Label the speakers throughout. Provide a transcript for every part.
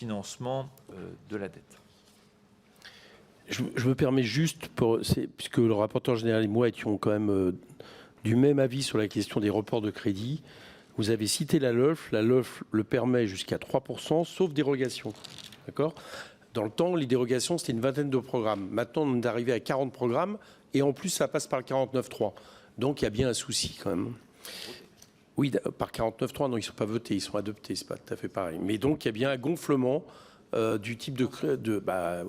Speaker 1: financement de la dette.
Speaker 2: Je me permets juste, puisque le rapporteur général et moi étions quand même du même avis sur la question des reports de crédit, vous avez cité la LOLF. La LOLF le permet jusqu'à 3%, sauf dérogation. D'accord ? Dans le temps, les dérogations, c'était une vingtaine de programmes. Maintenant, on est arrivé à 40 programmes, et en plus, ça passe par le 49.3. Donc, il y a bien un souci quand même. Oui, par 49.3, non, ils ne sont pas votés, ils sont adoptés, c'est pas tout à fait pareil. Mais donc, il y a bien un gonflement du type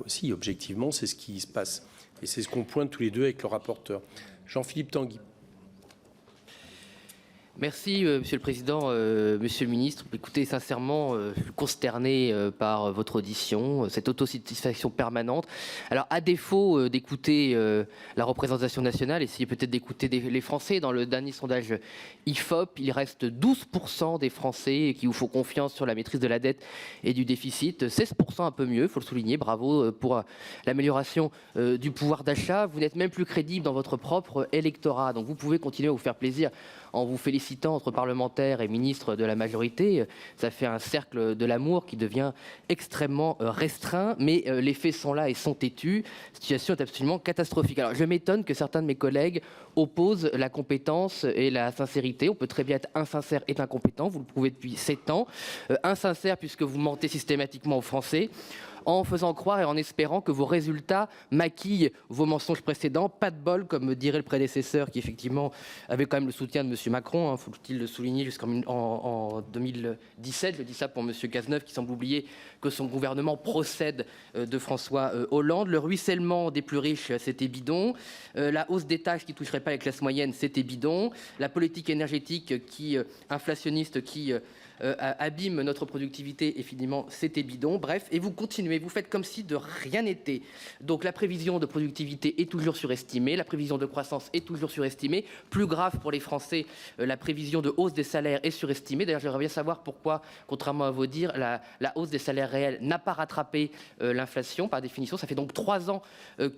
Speaker 2: si, objectivement, c'est ce qui se passe. Et c'est ce qu'on pointe tous les deux avec le rapporteur. Jean-Philippe Tanguy.
Speaker 3: Merci, Monsieur le Président, Monsieur le Ministre. Écoutez, sincèrement, je suis consterné par votre audition, cette autosatisfaction permanente. Alors, à défaut d'écouter la représentation nationale, essayez peut-être d'écouter les Français. Dans le dernier sondage IFOP, il reste 12% des Français qui vous font confiance sur la maîtrise de la dette et du déficit. 16% un peu mieux, il faut le souligner. Bravo pour l'amélioration du pouvoir d'achat. Vous n'êtes même plus crédible dans votre propre électorat. Donc, vous pouvez continuer à vous faire plaisir en vous félicitant entre parlementaires et ministres de la majorité. Ça fait un cercle de l'amour qui devient extrêmement restreint, mais les faits sont là et sont têtus. La situation est absolument catastrophique. Alors, je m'étonne que certains de mes collègues opposent la compétence et la sincérité. On peut très bien être insincère et incompétent, vous le prouvez depuis 7 ans. Insincère puisque vous mentez systématiquement aux Français, en faisant croire et en espérant que vos résultats maquillent vos mensonges précédents. Pas de bol, comme me dirait le prédécesseur, qui effectivement avait quand même le soutien de M. Macron, faut-il le souligner, jusqu'en 2017. Je dis ça pour M. Cazeneuve, qui semble oublier que son gouvernement procède de François Hollande. Le ruissellement des plus riches, c'était bidon. La hausse des taxes qui ne toucherait pas les classes moyennes, c'était bidon. La politique énergétique inflationniste qui abîme notre productivité, et finalement c'était bidon. Bref, et vous continuez, vous faites comme si de rien n'était. Donc la prévision de productivité est toujours surestimée, la prévision de croissance est toujours surestimée. Plus grave pour les Français, la prévision de hausse des salaires est surestimée. D'ailleurs, j'aimerais bien savoir pourquoi, contrairement à vos dires, la hausse des salaires réels n'a pas rattrapé l'inflation par définition. Ça fait donc 3 ans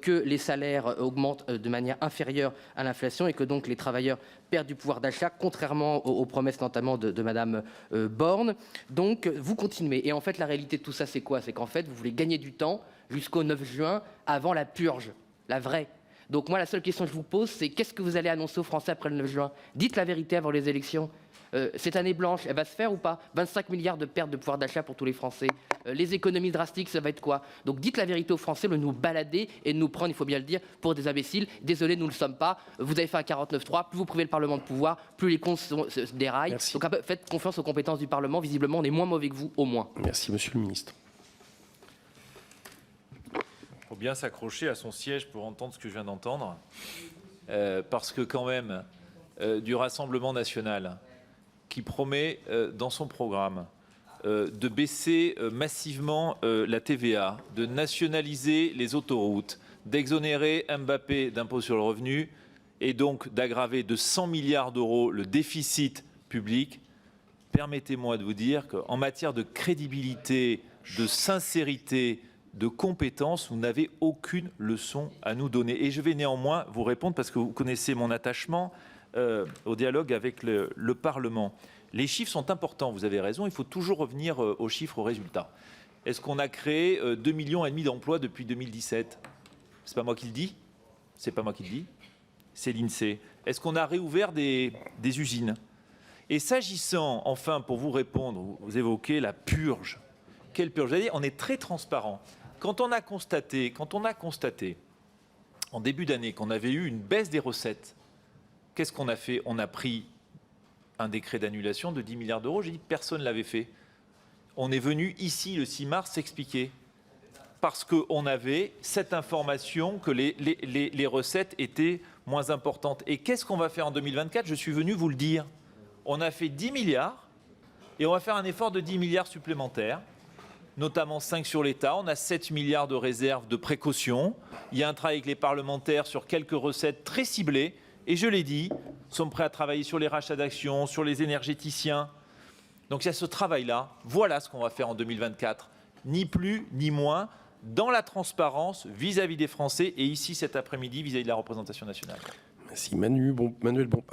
Speaker 3: que les salaires augmentent de manière inférieure à l'inflation et que donc les travailleurs perdent du pouvoir d'achat, contrairement aux promesses notamment de Madame Borne. Donc vous continuez. Et en fait, la réalité de tout ça, c'est quoi? C'est qu'en fait, vous voulez gagner du temps jusqu'au 9 juin, avant la purge, la vraie. Donc moi, la seule question que je vous pose, c'est qu'est-ce que vous allez annoncer aux Français après le 9 juin? Dites la vérité avant les élections. Cette année blanche, elle va se faire ou pas? 25 milliards de pertes de pouvoir d'achat pour tous les Français. Les économies drastiques, ça va être quoi? Donc dites la vérité aux Français, de nous balader et de nous prendre, il faut bien le dire, pour des imbéciles. Désolé, nous ne le sommes pas. Vous avez fait un 49.3, plus vous privez le Parlement de pouvoir, plus les comptes se déraillent.
Speaker 2: Merci.
Speaker 3: Donc faites confiance aux compétences du Parlement. Visiblement, on est moins mauvais que vous, au moins.
Speaker 2: Merci, Monsieur le Ministre.
Speaker 1: Il faut bien s'accrocher à son siège pour entendre ce que je viens d'entendre. Parce que quand même, du Rassemblement national, qui promet dans son programme de baisser massivement la TVA, de nationaliser les autoroutes, d'exonérer Mbappé d'impôt sur le revenu et donc d'aggraver de 100 milliards d'euros le déficit public, permettez-moi de vous dire qu'en matière de crédibilité, de sincérité, de compétence, vous n'avez aucune leçon à nous donner. Et je vais néanmoins vous répondre parce que vous connaissez mon attachement au dialogue avec le Parlement. Les chiffres sont importants, vous avez raison, il faut toujours revenir aux chiffres, aux résultats. Est-ce qu'on a créé 2,5 millions d'emplois depuis 2017? C'est pas moi qui le dis, c'est pas moi qui le dis, c'est l'INSEE. Est-ce qu'on a réouvert des usines? Et s'agissant, enfin, pour vous répondre, vous évoquez la purge. Quelle purge? Vous allez dire, on est très transparent. Quand on a constaté en début d'année qu'on avait eu une baisse des recettes, qu'est-ce qu'on a fait? On a pris un décret d'annulation de 10 milliards d'euros. J'ai dit personne ne l'avait fait. On est venu ici le 6 mars s'expliquer. Parce qu'on avait cette information que les recettes étaient moins importantes. Et qu'est-ce qu'on va faire en 2024? Je suis venu vous le dire. On a fait 10 milliards et on va faire un effort de 10 milliards supplémentaires, notamment 5 sur l'État. On a 7 milliards de réserves de précaution. Il y a un travail avec les parlementaires sur quelques recettes très ciblées. Et je l'ai dit, nous sommes prêts à travailler sur les rachats d'actions, sur les énergéticiens. Donc il y a ce travail-là. Voilà ce qu'on va faire en 2024. Ni plus, ni moins, dans la transparence vis-à-vis des Français et ici cet après-midi vis-à-vis de la représentation nationale.
Speaker 2: Merci Manuel Bompard.